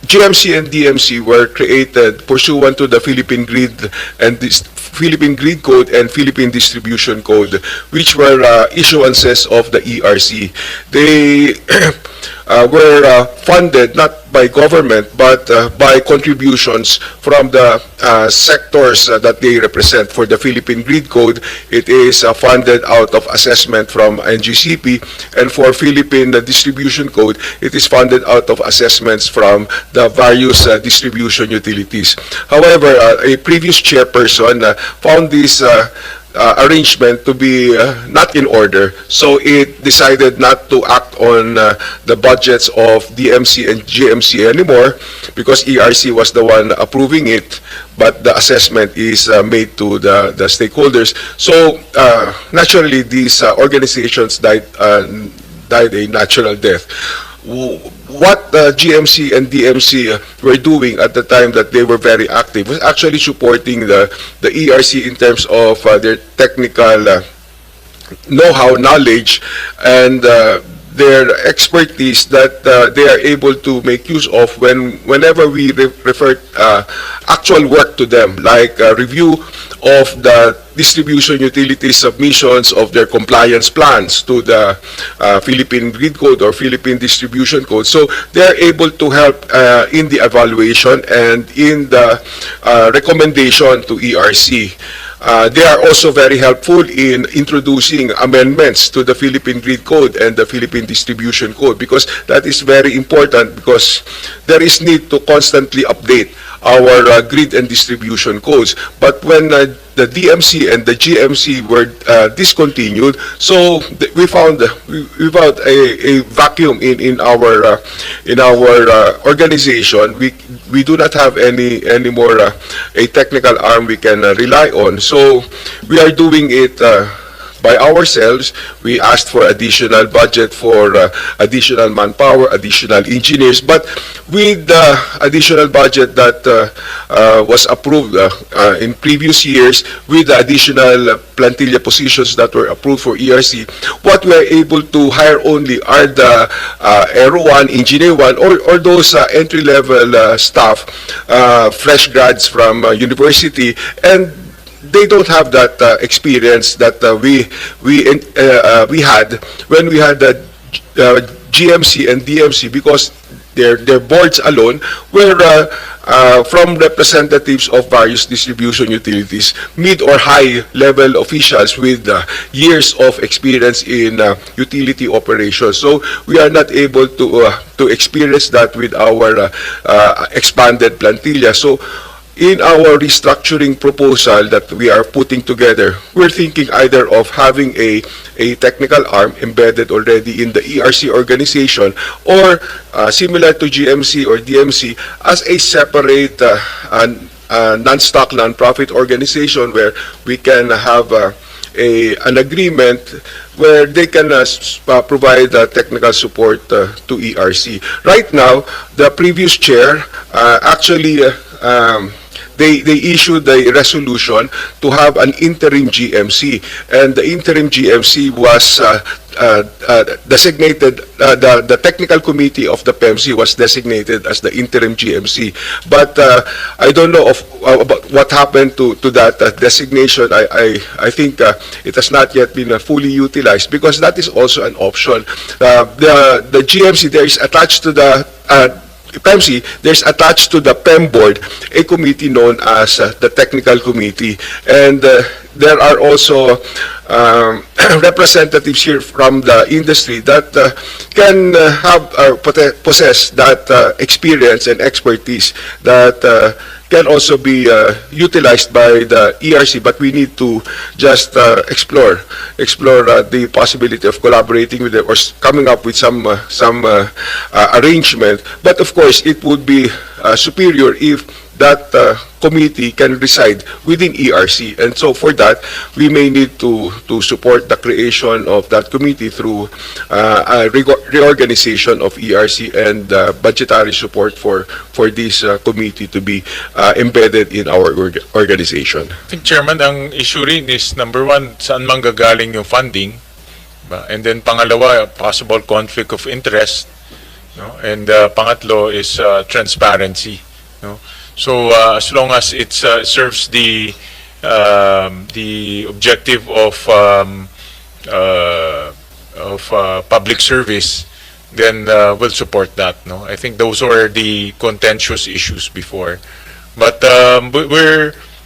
GMC and DMC were created pursuant to the Philippine Grid and Philippine Grid Code and Philippine Distribution Code, which were issuances of the ERC. They were funded not by government but by contributions from the sectors that they represent. For the Philippine Grid Code, it is funded out of assessment from NGCP, and for Philippine Distribution Code, it is funded out of assessments from the various distribution utilities. However, a previous chairperson found this arrangement to be not in order, so it decided not to act on the budgets of DMC and GMC anymore, because ERC was the one approving it, but the assessment is made to the stakeholders. So naturally, these organizations died a natural death. What GMC and DMC were doing at the time that they were very active was actually supporting the ERC in terms of their technical know-how, knowledge, and their expertise that they are able to make use of whenever we refer actual work to them, like review of the distribution utility submissions of their compliance plans to the Philippine Grid Code or Philippine Distribution Code. So they are able to help in the evaluation and in the recommendation to ERC. They are also very helpful in introducing amendments to the Philippine Grid Code and the Philippine Distribution Code, because that is very important, because there is need to constantly update our grid and distribution codes. But when the DMC and the GMC were discontinued, so we found a vacuum in our organization. We do not have any more a technical arm we can rely on. So we are doing it by ourselves. We asked for additional budget for additional manpower, additional engineers, but with the additional budget that was approved in previous years, with the additional plantilla positions that were approved for ERC, what we are able to hire only are the Aero 1, Engineer 1, or those entry-level staff, fresh grads from university, and they don't have that experience that we had when we had the GMC and DMC, because their boards alone were from representatives of various distribution utilities, mid or high level officials with years of experience in utility operations. So we are not able to experience that with our expanded plantilla. So in our restructuring proposal that we are putting together, we're thinking either of having a technical arm embedded already in the ERC organization, or similar to GMC or DMC, as a separate non-stock, non-profit organization where we can have an agreement where they can provide technical support to ERC. Right now, the previous chair actually they issued a resolution to have an interim GMC, and the interim GMC was designated, the technical committee of the PEMC was designated as the interim GMC. But I don't know about what happened to that designation. I think it has not yet been fully utilized, because that is also an option. The GMC there is attached to the PEMC, there's attached to the PEM board a committee known as the technical committee, and there are also representatives here from the industry that can have or possess that experience and expertise that can also be utilized by the ERC, but we need to just explore the possibility of collaborating with them or coming up with some arrangement. But of course, it would be superior if that committee can reside within ERC, and so for that we may need to support the creation of that committee through a reorganization of ERC and budgetary support for this committee to be embedded in our organization. I think, Chairman, ang issue rin is, number one, saan manggagaling yung funding, and then pangalawa, possible conflict of interest. no? And pangatlo is transparency, no? So as long as it serves the objective of public service, then we'll support that, no? I think those were the contentious issues before. But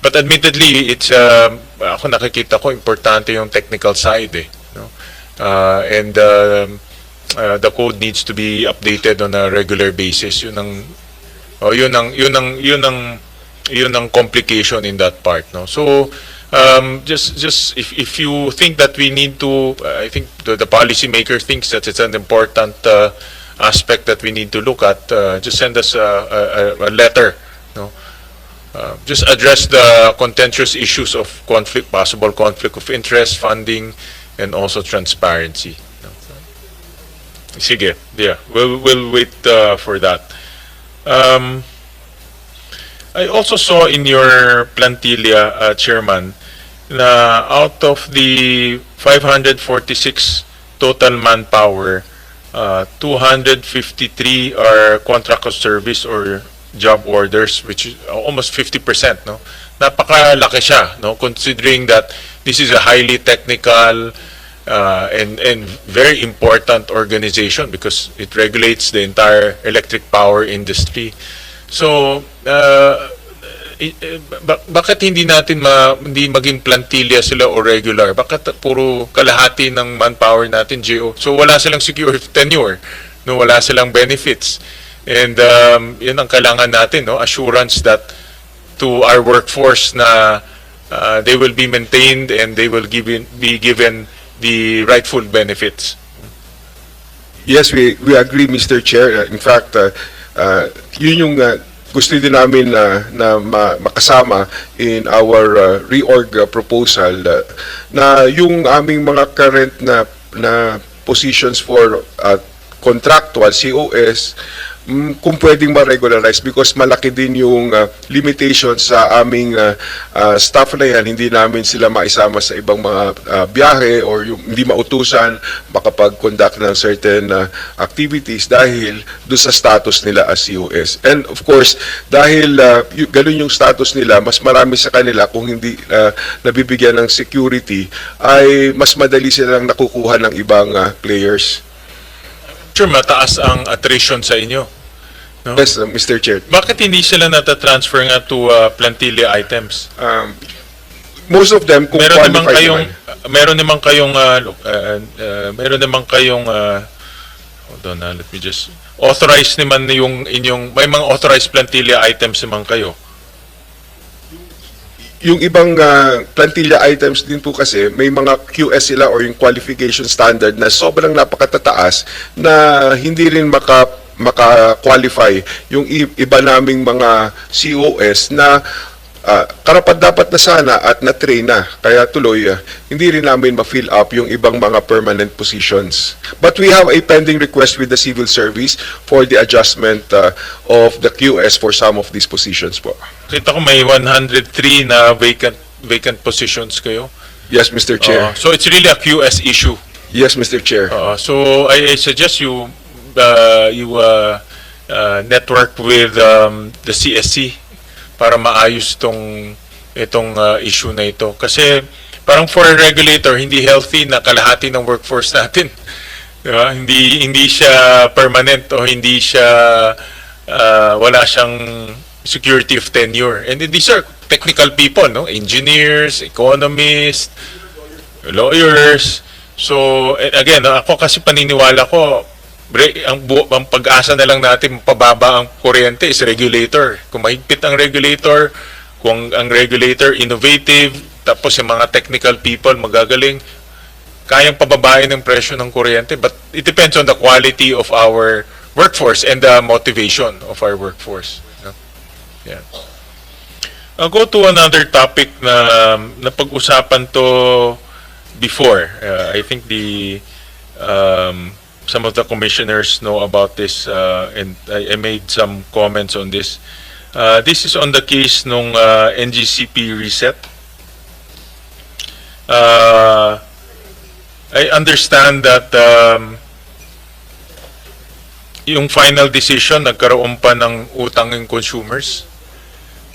but admittedly, it's ako nakikita ko importante yung technical side, eh, no? And the code needs to be updated on a regular basis. Yun ang complication in that part, no? So just if you think that we need to, I think the policymaker thinks that it's an important aspect that we need to look at, just send us a letter, no? Just address the contentious issues of possible conflict of interest, funding, and also transparency. Sige, yeah, we'll wait for that. I also saw in your plantilla, Chairman, na out of the 546 total manpower, 253 are contract of service or job orders, which is almost 50%, no? Napakalaki siya, no? Considering that this is a highly technical and very important organization because it regulates the entire electric power industry. So, bakit hindi natin hindi maging plantilla sila o regular? Bakit puro kalahati ng manpower natin GO? So wala silang secure tenure, no? Wala silang benefits. And yun ang kailangan natin, no? Assurance that to our workforce na they will be maintained and they will be given the rightful benefits. Yes, we agree, Mr. Chair. In fact, yun yung gusto din namin na makasama in our reorg proposal, na yung aming mga current na positions for contractual COS, kung pwedeng ma-regularize because malaki din yung limitations sa aming staff na yan. Hindi namin sila maisama sa ibang mga biyahe or yung hindi mautusan makapag-conduct ng certain activities dahil doon sa status nila as COS. And of course, dahil ganun yung status nila, mas marami sa kanila kung hindi nabibigyan ng security, ay mas madali silang nakukuha ng ibang players. Sure, mataas ang attrition sa inyo, no? Yes, Mr. Chair. Bakit hindi sila nata-transfer nga to plantilla items? Most of them, kung qualified meron naman kayong hold on, let me just authorize naman yung inyong, may mga authorized plantilla items naman kayo. Yung ibang plantilla items din po kasi may mga QS sila or yung qualification standard na sobrang napakatataas na hindi rin maka-qualify yung iba naming mga COS na karapat-dapat na sana at na-train na. Kaya tuloy, hindi rin namin ma-fill up yung ibang mga permanent positions. But we have a pending request with the Civil Service for the adjustment of the QS for some of these positions po. Kita ko may 103 na vacant positions kayo. Yes, Mr. Chair. So it's really a QS issue. Yes, Mr. Chair. So I suggest you network with the CSC para maayos itong issue na ito. Kasi parang for a regulator, hindi healthy na kalahati ng workforce natin. Diba? Hindi siya permanent o hindi siya wala siyang security of tenure. And these are technical people, no? Engineers, economists, lawyers. So again, ako kasi paniniwala ko, ang pag-asa na lang natin pababa ang kuryente is regulator. Kung mahigpit ang regulator, kung ang regulator innovative, tapos yung mga technical people magagaling, kayang pababain ng presyo ng kuryente. But it depends on the quality of our workforce and the motivation of our workforce. Yeah. I'll go to another topic na napag-usapan to before. I think some of the commissioners know about this, and I made some comments on this. This is on the case nung NGCP reset. I understand that yung final decision, nagkaroon pa ng utang ng consumers,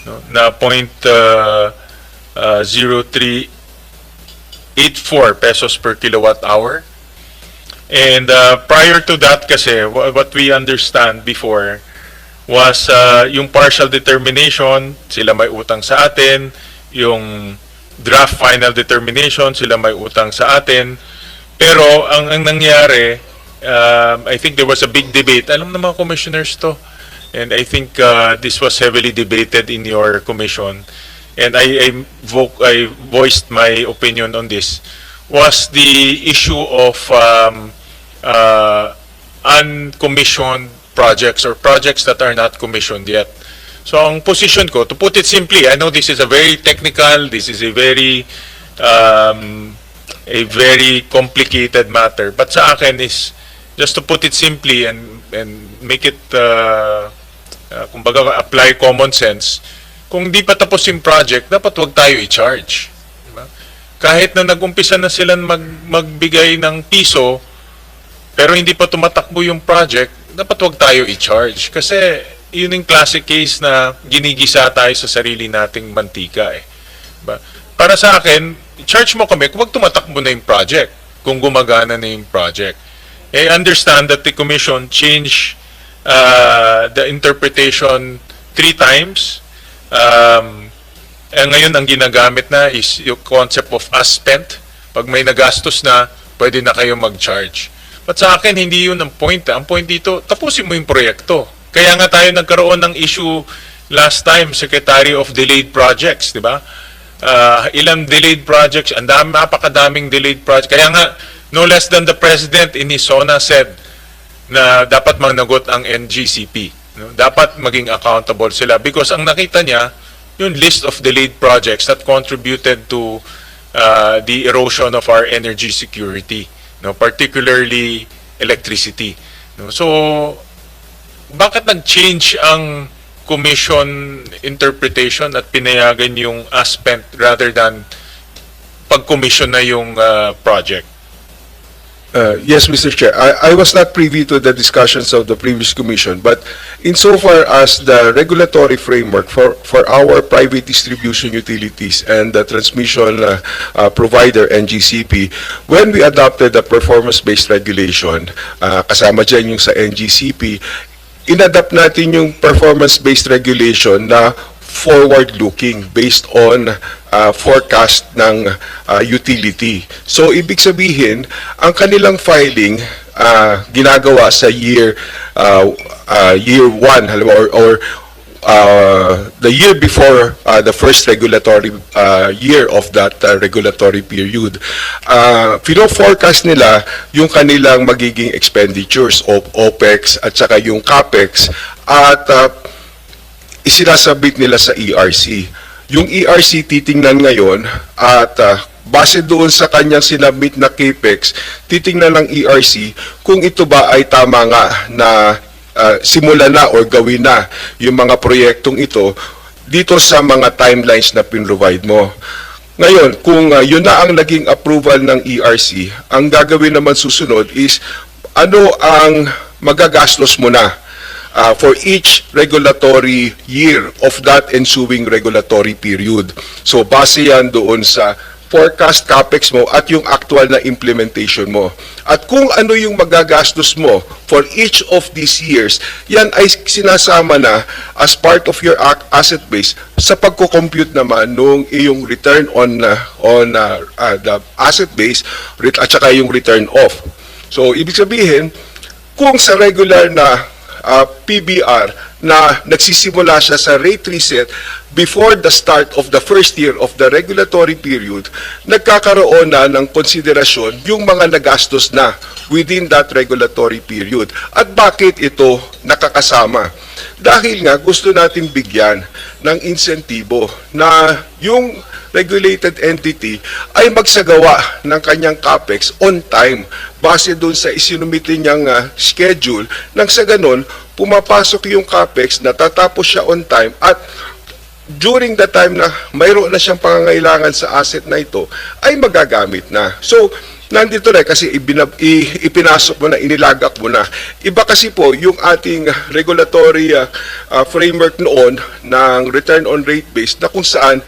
no, na 0.0384 pesos per kilowatt hour. And prior to that kasi, what we understand before was yung partial determination, sila may utang sa atin, yung draft final determination, sila may utang sa atin. Pero ang nangyari, I think there was a big debate. Alam ng mga commissioners to. And I think this was heavily debated in your commission. And I voiced my opinion on this. Was the issue of uncommissioned projects or projects that are not commissioned yet. So ang position ko, to put it simply, I know this is a very technical, this is a very complicated matter, but sa akin is just to put it simply and make it kumbaga apply common sense. Kung di pa tapos yung project, dapat wag tayo i-charge. Diba? Kahit na nag-umpisa na sila magbigay ng piso, pero hindi pa tumatakbo yung project, dapat wag tayo i-charge. Kasi yun yung classic case na ginigisa tayo sa sarili nating mantika eh. Diba? Para sa akin, charge mo kami kung wag tumatakbo na yung project, kung gumagana na yung project. I understand that the Commission changed the interpretation 3 times. Ngayon ang ginagamit na is yung concept of as spent. Pag may nagastos na, pwede na kayo mag-charge. But sa akin, hindi yun ang point. Ang point dito, tapusin mo yung proyekto. Kaya nga tayo nagkaroon ng issue last time, Secretary of Delayed Projects, di ba? Ilang delayed projects, napakadaming delayed projects. Kaya nga, no less than the President in his SONA said na dapat managot ang NGCP. No? Dapat maging accountable sila because ang nakita niya, yung list of delayed projects that contributed to the erosion of our energy security. No, particularly electricity. No, so, bakit nag-change ang commission interpretation at pinayagan yung as spent rather than pag-commission na yung project? Yes, Mr. Chair. I was not privy to the discussions of the previous commission, but insofar as the regulatory framework for our private distribution utilities and the transmission provider, NGCP, when we adopted the performance-based regulation, kasama dyan yung sa NGCP, inadapt natin yung performance-based regulation na forward-looking based on forecast ng utility. So, ibig sabihin, ang kanilang filing ginagawa sa year 1 or the year before the first regulatory year of that regulatory period. Pino-forecast nila yung kanilang magiging expenditures of OPEX at saka yung CAPEX at isinasabit nila sa ERC. Yung ERC titingnan ngayon at base doon sa kanyang sinabit na CAPEX, titingnan ng ERC kung ito ba ay tama nga na simulan na or gawin na yung mga proyektong ito dito sa mga timelines na pinrovide mo. Ngayon, kung yun na ang naging approval ng ERC, ang gagawin naman susunod is ano ang magagastos mo na for each regulatory year of that ensuing regulatory period. So, base yan doon sa forecast CAPEX mo at yung actual na implementation mo. At kung ano yung magagastos mo for each of these years, yan ay sinasama na as part of your asset base sa pagko-compute naman nung iyong return on the asset base at saka yung return off. So, ibig sabihin, kung sa regular na PBR na nagsisimula siya sa rate reset before the start of the first year of the regulatory period, nagkakaroon na ng konsiderasyon yung mga nagastos na within that regulatory period. At bakit ito nakakasama? Dahil nga gusto natin bigyan ng insentibo na yung regulated entity ay magsagawa ng kanyang CAPEX on time base doon sa isinumite niyang schedule nang sa ganon pumapasok yung CAPEX, natatapos siya on time at during the time na mayroon na siyang pangangailangan sa asset na ito ay magagamit na. So, nandito na kasi ipinasok mo na, inilagak mo na. Iba kasi po yung ating regulatory framework noon ng return on rate base na kung saan